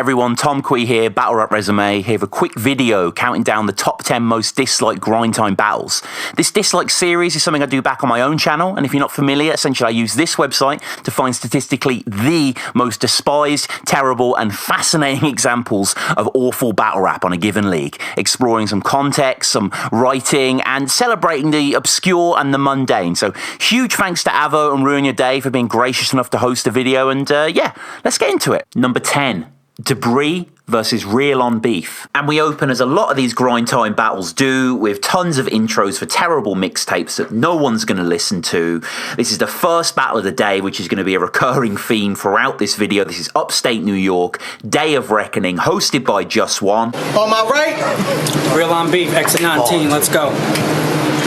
everyone, Tom Quee here, Battle Rap Resume, here with a quick video counting down the top 10 most disliked grind time battles. This dislike series is something I do back on my own channel, and if you're not familiar, essentially I use this website to find statistically the most despised, terrible, and fascinating examples of awful battle rap on a given league, exploring some context, some writing, and celebrating the obscure and the mundane. So huge thanks to Avo and Ruin Your Day for being gracious enough to host the video, and yeah, let's get into it. Number 10. Debris versus Real On Beef. And we open, as a lot of these grind time battles do, with tons of intros for terrible mixtapes that no one's going to listen to. This is the first battle of the day, which is going to be a recurring theme throughout this video. This is Upstate New York, Day of Reckoning, hosted by Just One. On my right, Real On Beef, exit 19, let's go.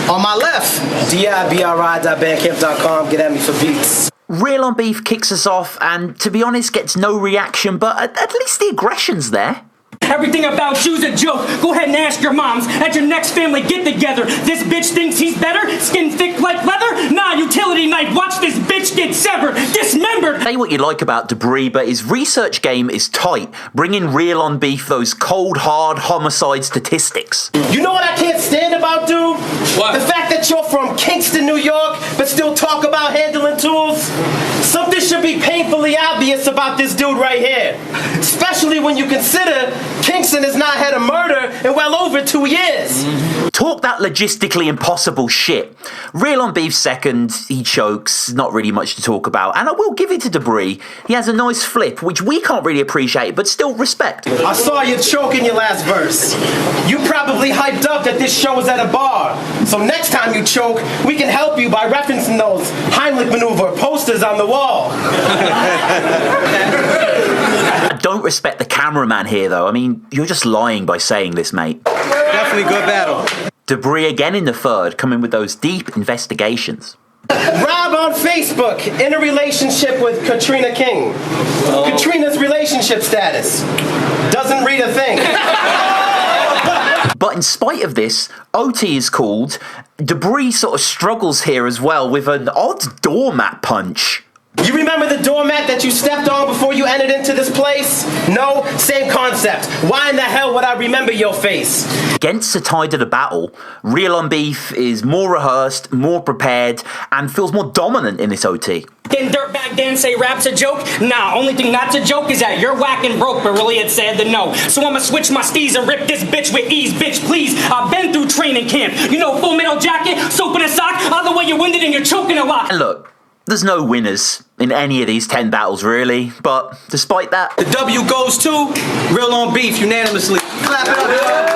on my left, DIBRI.bandcamp.com, get at me for beats. Real On Beef kicks us off and, to be honest, gets no reaction, but at least the aggression's there. Everything about you's a joke. Go ahead and ask your moms at your next family get-together. This bitch thinks he's better, skin thick like leather? Nah, utility knife, watch this bitch get severed, dismembered. Say what you like about Debris, but his research game is tight, bringing Real On Beef those cold, hard homicide statistics. You know what I can't stand about, dude? What? The fact that you're from Kingston, New York, but still talk about handling tools. Something should be painfully obvious about this dude right here. Especially when you consider Kingston has not had a murder in well over 2 years. Talk that logistically impossible shit. Real On Beef second, he chokes, not really much to talk about. And I will give it to Debris. He has a nice flip, which we can't really appreciate, but still respect. I saw you choke in your last verse. You probably hyped up that this show was at a bar. So next time you choke, we can help you by referencing those Heimlich maneuver posters on the wall. I don't respect the cameraman here, though. I mean, you're just lying by saying this, mate. Definitely good battle. Debris again in the third, coming with those deep investigations. Rob on Facebook, in a relationship with Katrina King. Katrina's relationship status. Doesn't read a thing. But in spite of this, OT is called. Debris sort of struggles here as well with an odd doormat punch. You remember the doormat that you stepped on before you entered into this place? No? Same concept. Why in the hell would I remember your face? Against the tide of the battle, Real On Beef is more rehearsed, more prepared, and feels more dominant in this OT. Can Dirtbag Dan say rap's a joke? Nah, only thing not a joke is that you're whack and broke, but really it's sad to know. So I'ma switch my steez and rip this bitch with ease, bitch, please. I've been through training camp. You know, Full Metal Jacket, soap in a sock, either way you're winded and you're choking a lot. And look, there's no winners in any of these 10 battles, really, but despite that, The W goes to Real On Beef unanimously. Clap it up.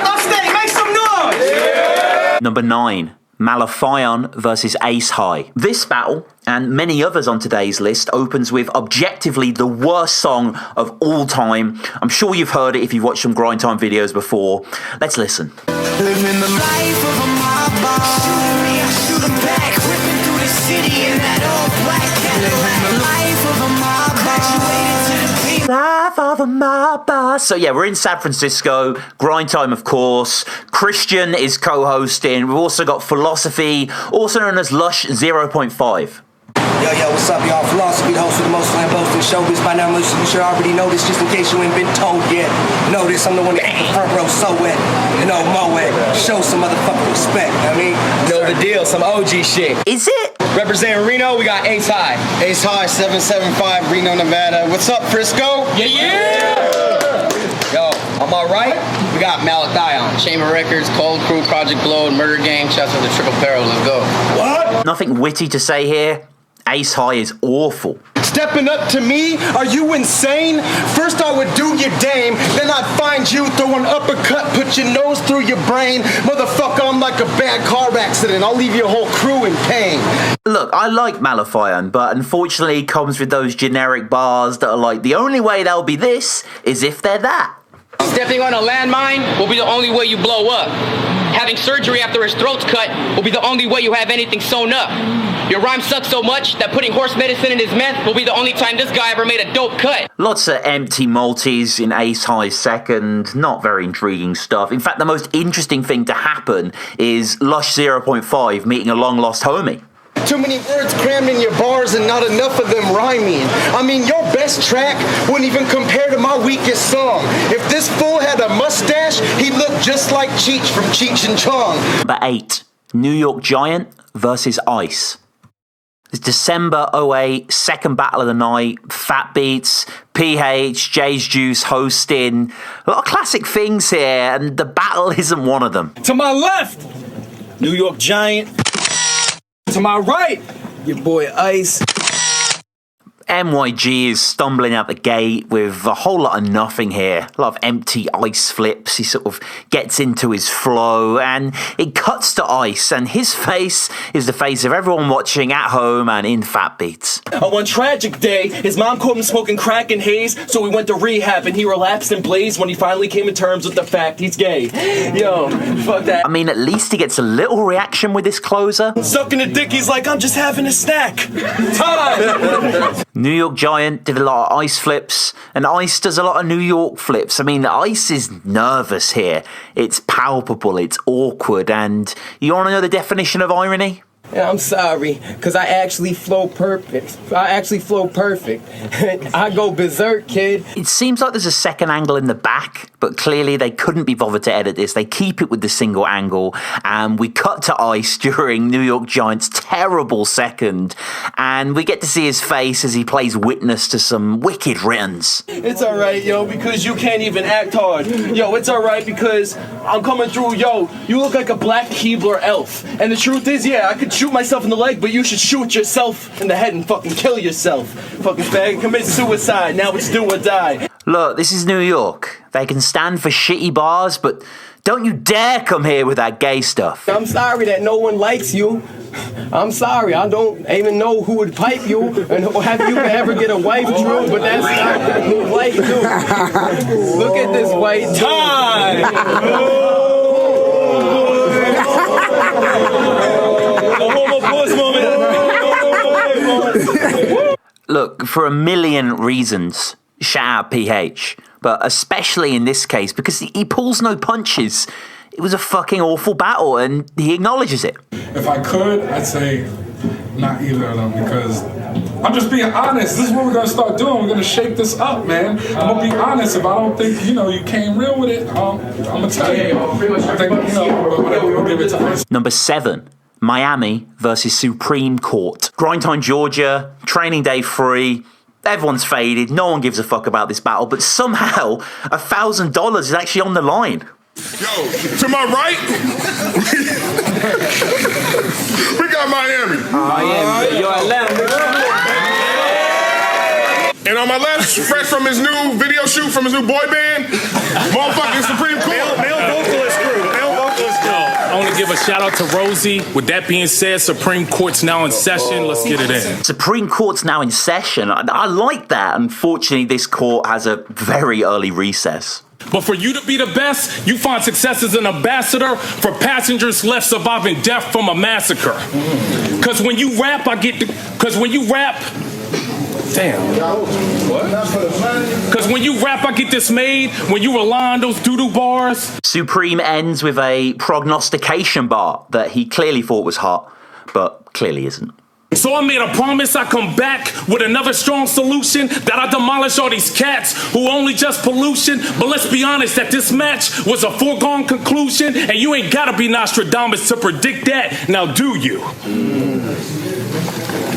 Upstate, make some noise! Number 9. Malathion versus Ace High. This battle, and many others on today's list, opens with objectively the worst song of all time. I'm sure you've heard it if you've watched some grind time videos before. Let's listen. Living the life of a mob boss. Shooting me, I shoot him back. Ripping through the city in that old black Cadillac. The life of a mob boss. Graduated to the peak. Life of a mob boss. So yeah, we're in San Francisco. Grind time, of course. Christian is co-hosting. We've also got Philosophy, also known as Lush 0.5. Yo, what's up, y'all? Philosophy, the host of the most flamboyant showbiz. By now, most of you sure already know this, just in case you ain't been told yet. Know this, I'm the one that ain't front row so wet, and no mo wet. Show some motherfucking respect, I mean. Know the deal, some OG shit. Is it? Representing Reno, we got Ace High. Ace High 775 Reno, Nevada. What's up, Frisco? Yeah! Yo, on my right, we got Malathion. Chamber Records, Cold Crew, Project Blow, Murder Gang. Shouts to the Triple Barrel. Let's go. What? Nothing witty to say here. Ace High is awful. Stepping up to me? Are you insane? First I would do your dame, then I'd find you, throw an uppercut, put your nose through your brain. Motherfucker, I'm like a bad car accident. I'll leave your whole crew in pain. Look, I like Malathion, but unfortunately it comes with those generic bars that are like, the only way they'll be this is if they're that. Stepping on a landmine will be the only way you blow up. Having surgery after his throat's cut will be the only way you have anything sewn up. Your rhyme sucks so much that putting horse medicine in his meth will be the only time this guy ever made a dope cut. Lots of empty multis in Ace High's second, not very intriguing stuff. In fact, the most interesting thing to happen is Lush 0.5 meeting a long-lost homie. Too many words crammed in your bars and not enough of them rhyming. I mean, your best track wouldn't even compare to my weakest song. If this fool had a mustache, he'd look just like Cheech from Cheech and Chong. Number 8, New York Giant versus Ice. It's December 08, second battle of the night, Fat Beats, PH, Jay's Juice hosting. A lot of classic things here, and the battle isn't one of them. To my left, New York Giant. To my right, your boy Ice. MYG is stumbling out the gate with a whole lot of nothing here. A lot of empty Ice flips. He sort of gets into his flow and it cuts to Ice, and his face is the face of everyone watching at home and in Fat Beats. On one tragic day, his mom caught him smoking crack and haze, so he went to rehab and he relapsed and blazed when he finally came to terms with the fact he's gay. Yo, fuck that. I mean, at least he gets a little reaction with this closer. Sucking a dick, he's like, I'm just having a snack. Time! New York Giant did a lot of Ice flips, and Ice does a lot of New York flips. I mean, Ice is nervous here. It's palpable, it's awkward, and you want to know the definition of irony? Yeah, I'm sorry, because I actually flow perfect. I go berserk, kid. It seems like there's a second angle in the back, but clearly they couldn't be bothered to edit this. They keep it with the single angle, and we cut to Ice during New York Giant's terrible second, and we get to see his face as he plays witness to some wicked riddance. It's alright, yo, because you can't even act hard. Yo, it's alright because I'm coming through, yo, you look like a black Keebler elf. And the truth is, yeah, I could shoot myself in the leg, but you should shoot yourself in the head and fucking kill yourself. Fucking fag, commit suicide, now it's do or die. Look, this is New York. They can stand for shitty bars, but don't you dare come here with that gay stuff. I'm sorry that no one likes you. I'm sorry, I don't even know who would pipe you and have you ever get a wife, Drew, but that's not who white do. Look at this white time. Look, for a million reasons, shout out PH, but especially in this case because he pulls no punches. It was a fucking awful battle, and he acknowledges it. If I could, I'd say not either of them, because I'm just being honest. This is what we're going to start doing. We're going to shake this up, man. I'm going to be honest. If I don't think, you came real with it, I'm going to tell you. I think, whatever, we'll give it to us. Number 7. Miami versus Supreme Court. Grind time, Georgia, training day 3. Everyone's faded. No one gives a fuck about this battle, but somehow $1,000 is actually on the line. Yo, to my right, we got Miami. Miami, you're Atlanta. And on my left, fresh from his new video shoot from his new boy band, motherfucking Supreme Court. Male vocalist crew. I want to give a shout out to Rosie. With that being said, Supreme Court's now in session. Let's get it in. Supreme Court's now in session. I like that. Unfortunately, this court has a very early recess. But for you to be the best, you find success as an ambassador for passengers left surviving death from a massacre. Because when you rap, Because when you rap, I get this made. When you rely on those doo-doo bars. Supreme ends with a prognostication bar that he clearly thought was hot, but clearly isn't. So I made a promise I come back with another strong solution, that I demolish all these cats who only just pollution. But let's be honest, that this match was a foregone conclusion, and you ain't gotta be Nostradamus to predict that. Now do you?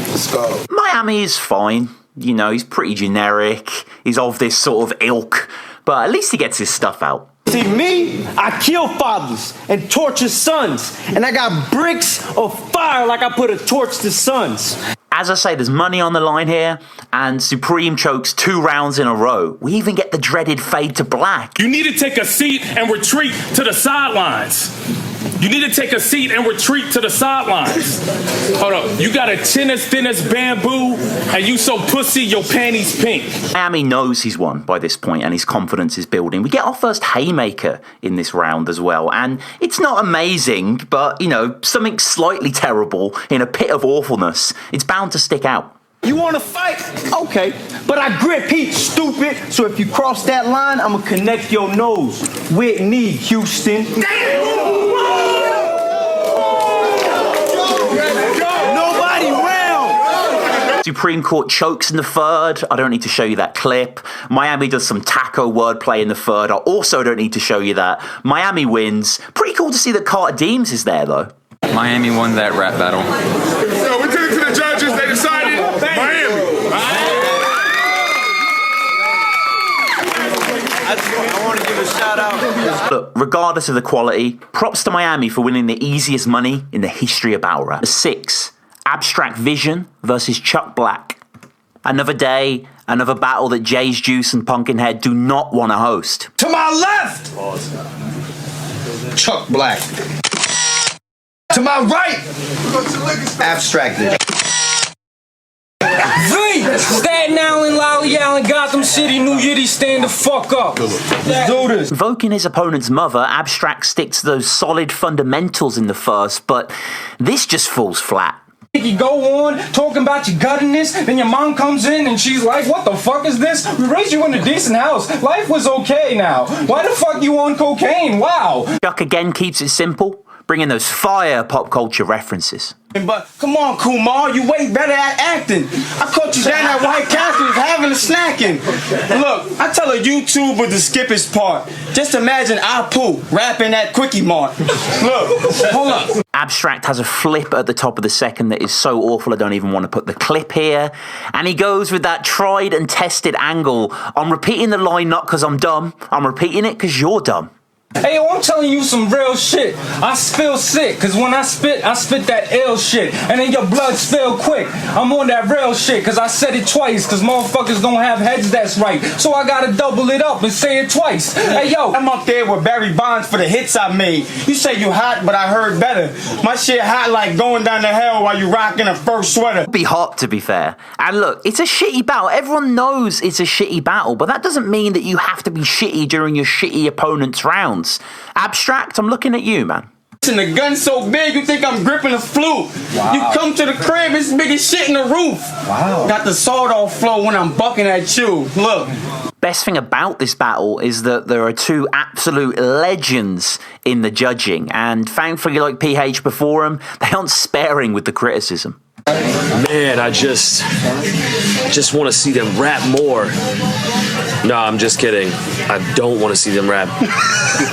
Let's go. Miami is fine. He's pretty generic. He's of this sort of ilk, but at least he gets his stuff out. See, me, I kill fathers and torture sons, and I got bricks of fire like I put a torch to sons. As I say, there's money on the line here, and Supreme chokes 2 rounds in a row. We even get the dreaded fade to black. You need to take a seat and retreat to the sidelines. Hold up, you got a chin as thin as bamboo, and you so pussy your panties pink. Miami knows he's won by this point, and his confidence is building. We get our first haymaker in this round as well, and it's not amazing, but, something slightly terrible in a pit of awfulness. It's bound to stick out. You want to fight? Okay, but I grip heat, stupid. So if you cross that line, I'ma connect your nose. Whitney, Houston. Damn! Nobody Supreme Court chokes in the third. I don't need to show you that clip. Miami does some taco wordplay in the third. I also don't need to show you that. Miami wins. Pretty cool to see that Carter Deems is there, though. Miami won that rap battle. So we took it to the judges. They decided Miami. I want to give a shout out. Look, regardless of the quality, props to Miami for winning the easiest money in the history of battle rap. 6. Abstract Vision versus Chuck Black. Another day, another battle that Jay's Juice and Pumpkinhead do not want to host. To my left! Chuck Black. To my right! Abstracted. V! Staten Island, Lolly Allen, Gotham City, New Yiddy, stand the fuck up. Let's do this. Invoking his opponent's mother, Abstract sticks to those solid fundamentals in the first, but this just falls flat. You go on talking about your guttedness, then your mom comes in and she's like, what the fuck is this? We raised you in a decent house. Life was okay now. Why the fuck you on cocaine? Wow. Chuck again keeps it simple, bringing those fire pop culture references. But come on, Kumar, you way better at acting. I caught you down at White Castle having a snacking. Look, I tell a YouTuber to skip his part. Just imagine Apu rapping at Quickie Mart. Look, hold up. Abstract has a flip at the top of the second that is so awful I don't even want to put the clip here. And he goes with that tried and tested angle. I'm repeating the line not because I'm dumb. I'm repeating it because you're dumb. Hey, yo, I'm telling you some real shit. I feel sick, cause when I spit that ill shit. And then your blood spill quick. I'm on that real shit, cause I said it twice, cause motherfuckers don't have heads that's right. So I gotta double it up and say it twice. Hey, yo, I'm up there with Barry Bonds for the hits I made. You say you hot, but I heard better. My shit hot like going down the hill while you rocking a fur sweater. Be hot, to be fair. And look, it's a shitty battle. Everyone knows it's a shitty battle, but that doesn't mean that you have to be shitty during your shitty opponent's rounds. Abstract, I'm looking at you, man. Listen, the gun's so big, you think I'm gripping a flute. Wow. You come to the crib, it's big as shit in the roof. Wow. Got the sawed-off flow when I'm bucking at you. Look. Best thing about this battle is that there are two absolute legends in the judging, and thankfully, like PH before them, they aren't sparing with the criticism. Man, I just want to see them rap more. No, I'm just kidding. I don't want to see them rap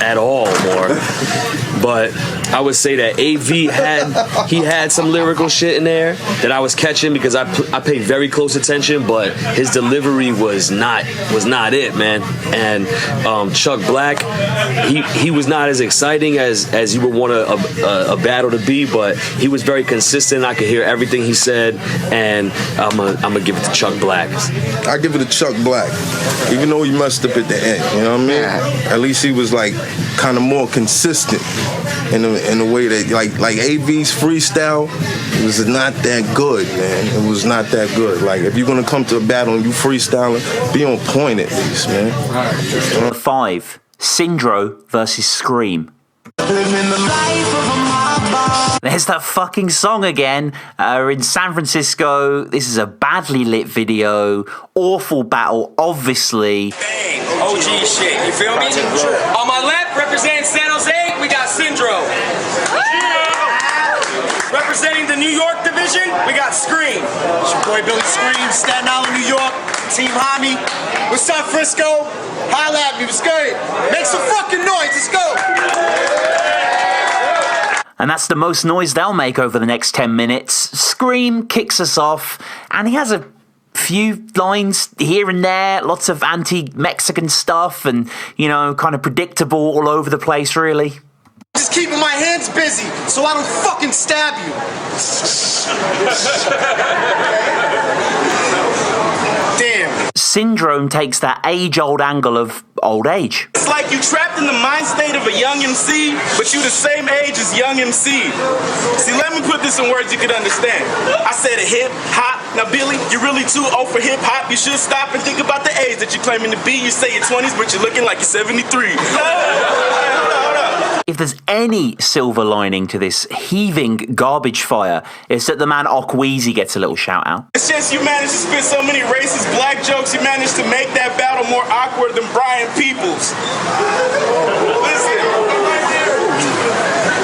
at all more. But I would say that AV had some lyrical shit in there that I was catching because I paid very close attention, but his delivery was not it, man. And Chuck Black, he was not as exciting as you would want a battle to be, but he was very consistent. I could hear everything he said, and I'm gonna give it to Chuck Black. I give it to Chuck Black, even though he messed up at the end. You know what I mean? At least he was like kind of more consistent in a way that like AV's freestyle was not that good, man. It was not that good. Like if you're gonna come to a battle and you freestyling, be on point at least, man. 5. Syndra versus Scream. There's that fucking song again. In San Francisco. This is a badly lit video. Awful battle, obviously. OG shit, you feel me? On my left, representing San Jose, we got Syndra. Representing the New York division, we got Scream. It's your boy Billy Scream, Staten Island, New York, Team Homie. What's up, Frisco? Holla at me, what's good? Make some fucking noise, let's go. And that's the most noise they'll make over the next 10 minutes. Scream kicks us off, and he has a few lines here and there, lots of anti-Mexican stuff, and, you know, kind of predictable all over the place, really. Just keeping my hands busy so I don't fucking stab you. Damn. Syndrome takes that age-old angle of old age. It's like you trapped in the mind state of a young MC, but you the same age as young MC. See, let me put this in words you could understand. I said a hip hop. Now, Billy, you're really too old for hip hop. You should stop and think about the age that you're claiming to be. You say you're 20s, but you're looking like you're 73. If there's any silver lining to this heaving garbage fire, it's that the man Okweezy gets a little shout out. It's just you managed to spit so many racist black jokes, you managed to make that battle more awkward than Brian Peoples. Listen.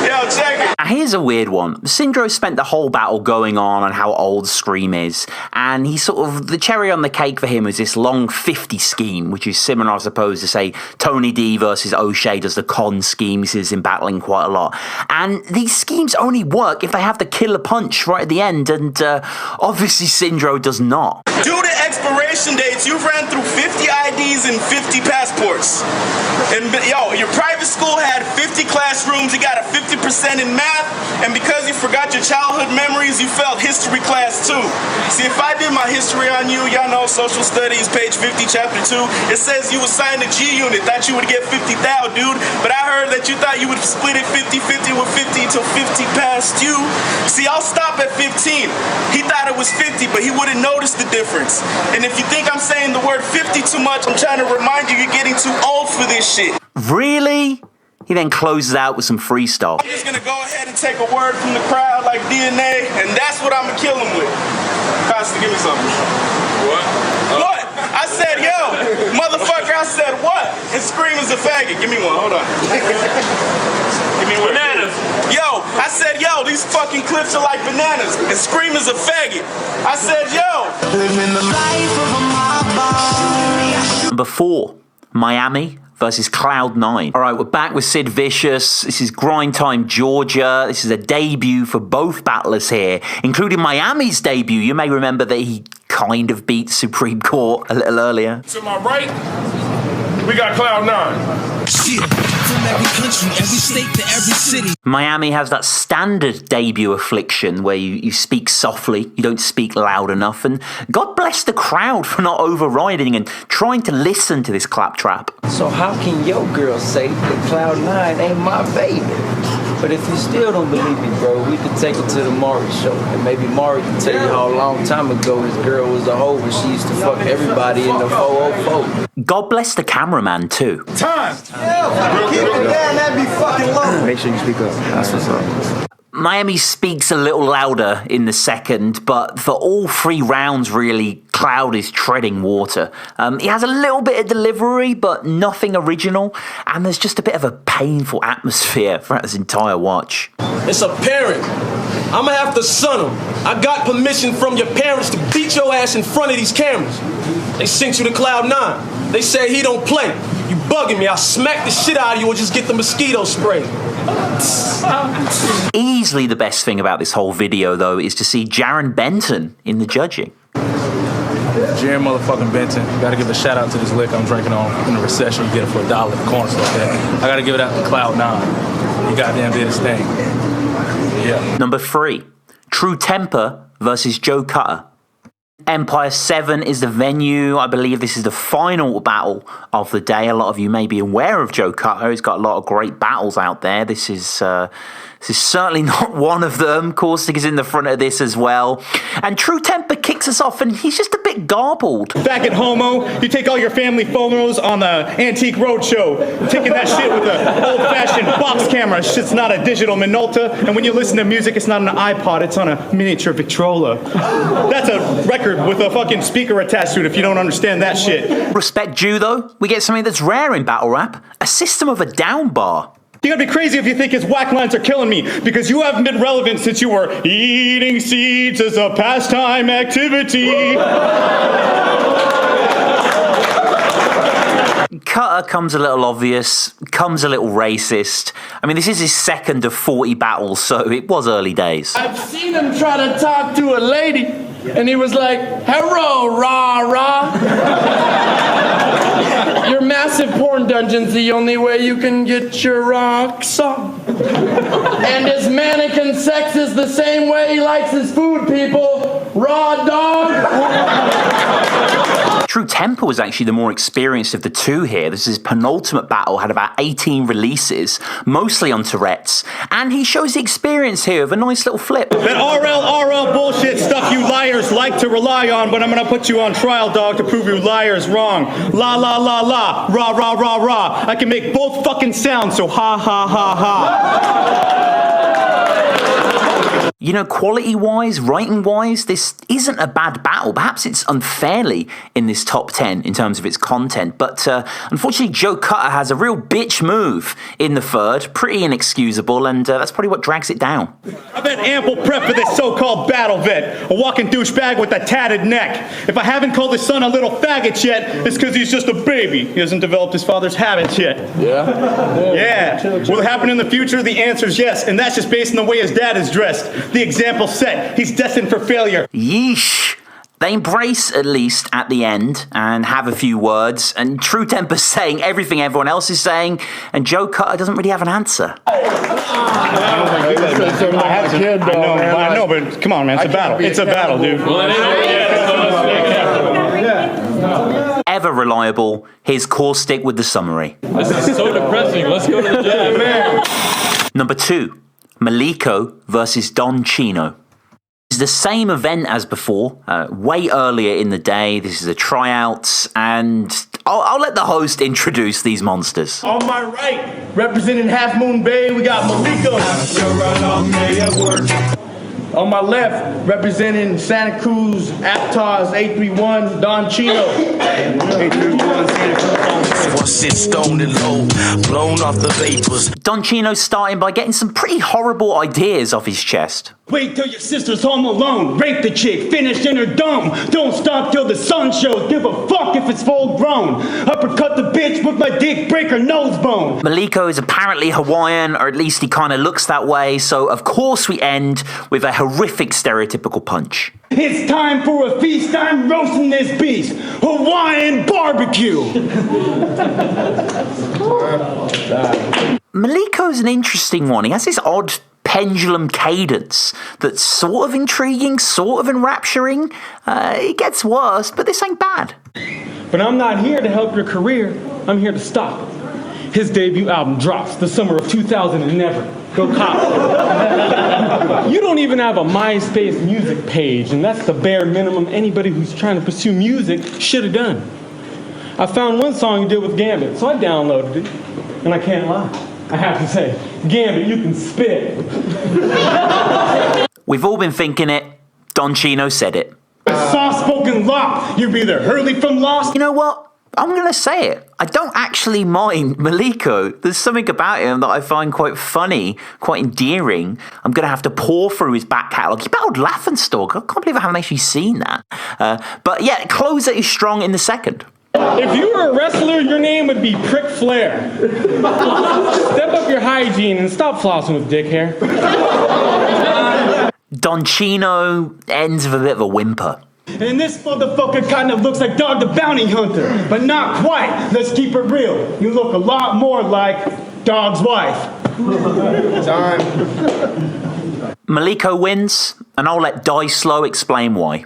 Yo, check it. Here's is a weird one. Syndra spent the whole battle going on how old Scream is, and he sort of, the cherry on the cake for him is this long 50 scheme, which is similar, I suppose, to say Tony D versus O'Shea does the con scheme. He sees him battling quite a lot. And these schemes only work if they have the killer punch right at the end, and obviously Syndra does not. Due to expiration dates, you've ran through 50 IDs and 50 passports. And yo, your private school had 50 classrooms, you got a 50% in math, and because you forgot your childhood memories, you failed history class too. See, if I did my history on you, y'all know social studies, page 50, chapter 2, it says you assigned a G unit, thought you would get 50,000, dude, but I heard that you thought you would split it 50-50 with 50 till 50 passed you. See, I'll stop at 15. He thought it was 50, but he wouldn't notice the difference. And if you think I'm saying the word 50 too much, I'm trying to remind you, you're getting too old for this shit. Really? He then closes out with some freestyle. I'm just gonna go ahead and take a word from the crowd like DNA, and that's what I'm gonna kill him with. Costa, give me something. What? What? I said, yo, motherfucker, I said what? And Scream is a faggot. Give me one, hold on. Give me one. Bananas. Yo, I said, yo, these fucking clips are like bananas. And Scream is a faggot. I said, yo. Living the life of a mob boss. Number 4, Miami versus Cloud9. All right, we're back with Sid Vicious. This is Grind Time, Georgia. This is a debut for both battlers here, including Miami's debut. You may remember that he kind of beat Supreme Court a little earlier. To my right, we got Cloud9. From every country, every state to every city. Miami has that standard debut affliction where you speak softly, you don't speak loud enough, and God bless the crowd for not overriding and trying to listen to this claptrap. So how can your girl say that Cloud9 ain't my baby? But if you still don't believe me, bro, we could take it to the Maury show. And maybe Maury can tell you how a long time ago his girl was a hoe and she used to fuck everybody in the 404. God bless the cameraman, too. Time! Keep it down, that'd be fucking low. Make sure you speak up. That's what's up. Miami speaks a little louder in the second, but for all 3 rounds, really, Cloud is treading water. He has a little bit of delivery, but nothing original, and there's just a bit of a painful atmosphere throughout this entire watch. It's apparent. I'm gonna have to son him. I got permission from your parents to beat your ass in front of these cameras. They sent you to Cloud9. They say he don't play. You bugging me. I'll smack the shit out of you or just get the mosquito spray. Easily the best thing about this whole video, though, is to see Jaron Benton in the judging. Jaron motherfucking Benton. Gotta give a shout out to this liquor I'm drinking on in the recession. You get it for $1 at the corner store. I gotta give it out to Cloud9. He goddamn did his thing. Yeah. Number 3, True Temper versus Joe Cutter. Empire 7 is the venue. I believe this is the final battle of the day. A lot of you may be aware of Joe Cutter. He's got a lot of great battles out there. This is certainly not one of them. Caustic is in the front of this as well. And True Temper kicks us off, and he's just a bit garbled. Back at Homo, you take all your family photos on the Antique Roadshow, taking that shit with an old-fashioned box camera. Shit's not a digital Minolta, and when you listen to music, it's not an iPod, it's on a miniature Victrola. That's a record with a fucking speaker attached to it if you don't understand that shit. Respect due, though. We get something that's rare in battle rap, a system of a down bar. You gotta be crazy if you think his whack lines are killing me, because you haven't been relevant since you were eating seeds as a pastime activity. Cutter comes a little obvious, comes a little racist. I mean, this is his second of 40 battles, so it was early days. I've seen him try to talk to a lady, and he was like, "Hello, rah, rah." Your massive porn dungeon's the only way you can get your rocks off. And his mannequin sex is the same way he likes his food, people. Raw dog. True Temper was actually the more experienced of the two here. This is his penultimate battle, had about 18 releases, mostly on Tourette's, and he shows the experience here of a nice little flip. That RL bullshit stuff you liars like to rely on, but I'm gonna put you on trial, dog, to prove you liars wrong. La la la la, rah rah rah rah. I can make both fucking sounds, so ha ha ha ha. You know, quality-wise, writing-wise, this isn't a bad battle. Perhaps it's unfairly in this top 10 in terms of its content, but unfortunately Joe Cutter has a real bitch move in the third, pretty inexcusable, and that's probably what drags it down. I've had ample prep for this so-called battle vet, a walking douchebag with a tatted neck. If I haven't called his son a little faggot yet, it's because he's just a baby. He hasn't developed his father's habits yet. Yeah? Will it happen in the future? The answer is yes, and that's just based on the way his dad is dressed. The example set. He's destined for failure. Yeesh. They embrace, at least, at the end, and have a few words, and True Temper's saying everything everyone else is saying, and Joe Cutter doesn't really have an answer. I know, but come on, man, it's a battle. It's a battle, dude. Ever reliable, here's Caustic with the summary. This is so depressing. Let's go to the gym. Number 2. Malik O versus Don Chino. It's the same event as before, way earlier in the day. This is a tryouts, and I'll let the host introduce these monsters. On my right, representing Half Moon Bay, we got Malik O. On my left, representing Santa Cruz, Aptos 831, Don Chino. 831, Santa Cruz. Sit stoned and low, blown off the vapors. Don Chino's starting by getting some pretty horrible ideas off his chest. Wait till your sister's home alone. Rape the chick, finish in her dome. Don't stop till the sun shows. Give a fuck if it's full grown. Uppercut the bitch with my dick, break her nose bone. Malik O is apparently Hawaiian, or at least he kind of looks that way, so of course we end with a horrific stereotypical punch. It's time for a feast. I'm roasting this beast. Hawaiian barbecue. Malik O's an interesting one. He has this odd pendulum cadence that's sort of intriguing, sort of enrapturing. It gets worse, but this ain't bad. But I'm not here to help your career. I'm here to stop it. His debut album drops the summer of 2000 and never. Go cop. You don't even have a MySpace music page, and that's the bare minimum anybody who's trying to pursue music should have done. I found one song you did with Gambit, so I downloaded it, and I can't lie. I have to say, Gambit, you can spit. We've all been thinking it. Don Chino said it. Soft-spoken lop. You're either Hurley from Lost. You know what? I'm going to say it. I don't actually mind Malik O. There's something about him that I find quite funny, quite endearing. I'm going to have to pour through his back catalogue. He battled Stalk. I can't believe I haven't actually seen that. But yeah, Closer is strong in the second. If you were a wrestler, your name would be Prick Flair. Step up your hygiene and stop flossing with dick hair. Don Chino ends with a bit of a whimper. And this motherfucker kind of looks like Dog the Bounty Hunter, but not quite. Let's keep it real. You look a lot more like Dog's wife. Time. Malik O wins, and I'll let Die Slow explain why.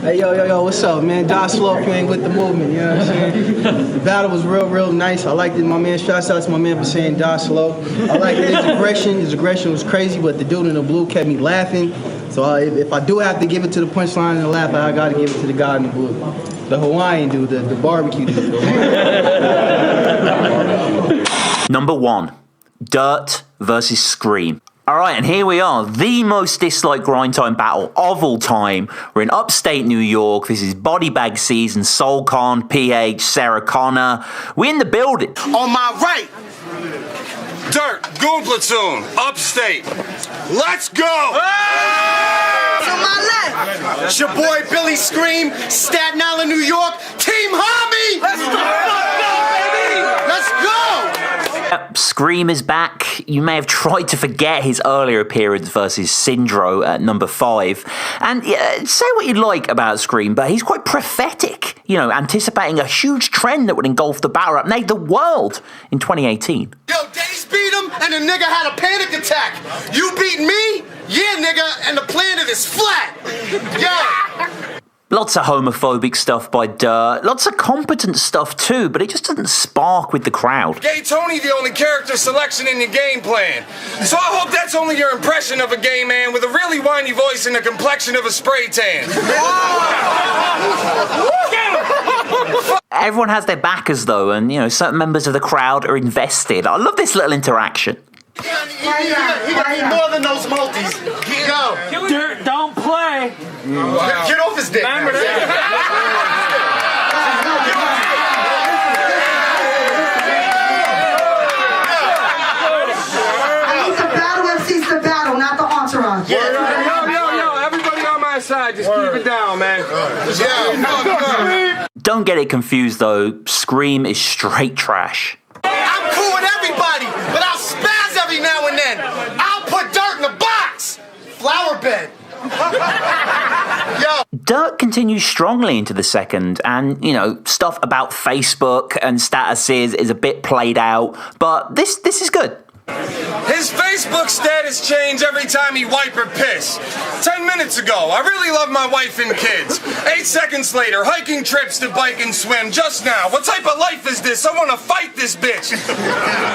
Hey, yo, what's up, man? Die Slow playing with the movement, you know what I'm saying? The battle was real nice. I liked it. My man, shouts out to my man for saying Die Slow. I liked his aggression. His aggression was crazy, but the dude in the blue kept me laughing. So if I do have to give it to the punchline and the laugh, I got to give it to the guy in the blue. The Hawaiian dude, the barbecue dude. Number 1, Dirt versus Scream. All right, and here we are, the most disliked grind time battle of all time. We're in upstate New York. This is Body Bag Season, Soul Con, PH, Sarah Connor. We're in the building. On my right, Dirt, Goon Platoon, upstate. Let's go! On my left, it's your boy Billy Scream, Staten Island, New York, Team Hobby! Let's go, baby! Let's go! Scream is back. You may have tried to forget his earlier appearance versus Syndra at number 5. And say what you like about Scream, but he's quite prophetic, you know, anticipating a huge trend that would engulf the battle rap, nay, the world in 2018. Yo, Days beat him and the nigga had a panic attack. You beat me? Yeah, nigga, and the planet is flat. Yeah. Lots of homophobic stuff by Dirt, lots of competent stuff too, but it just doesn't spark with the crowd. Gay Tony the only character selection in your game plan. So I hope that's only your impression of a gay man with a really whiny voice and the complexion of a spray tan. Everyone has their backers though, and you know, certain members of the crowd are invested. I love this little interaction. He got more than those multis. Go. Dirt don't play. Get off his dick. Remember The battle MC's the battle, not the entourage. Yo, everybody on my side, just keep it down, man. Don't get it confused though, Scream is straight trash. I'm cool with everybody, but I'll spaz every now and then. I'll put dirt in the box. Flower bed. Yo. Dirt continues strongly into the second, and, you know, stuff about Facebook and statuses is a bit played out, but this is good. His Facebook status change every time he wipe or piss. 10 minutes ago, I really love my wife and kids. 8 seconds later, hiking trips to bike and swim. Just now, what type of life is this? I want to fight this bitch.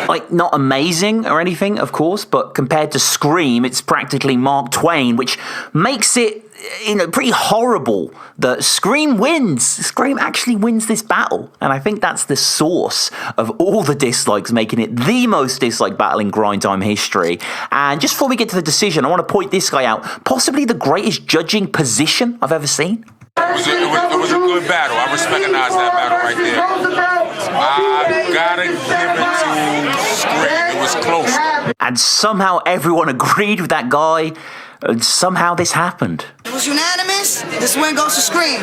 Like, not amazing or anything, of course, but compared to Scream, it's practically Mark Twain, which makes it, you know, pretty horrible that Scream wins. Scream actually wins this battle. And I think that's the source of all the dislikes, making it the most disliked battle in grind time history. And just before we get to the decision, I want to point this guy out. Possibly the greatest judging position I've ever seen. It was a good battle. I recognize that battle right there. I gotta give it to Scream. It was close. And somehow everyone agreed with that guy. And somehow this happened. It was unanimous. This win goes to Scream.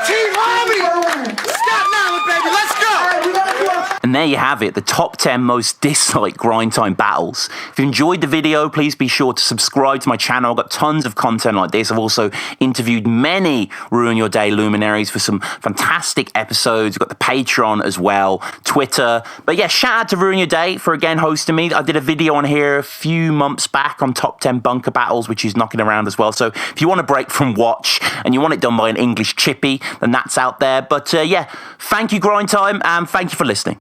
Team Army! Stop now, baby. Let's go! And there you have it, the top 10 most disliked grind time battles. If you enjoyed the video, please be sure to subscribe to my channel. I've got tons of content like this. I've also interviewed many Ruin Your Day luminaries for some fantastic episodes. We've got the Patreon as well, Twitter. But yeah, shout out to Ruin Your Day for again hosting me. I did a video on here a few months back on top 10 bunker battles, which is knocking around as well. So if you want a break from watch and you want it done by an English chippy, then that's out there. But yeah, thank you, Grind Time, and thank you for listening.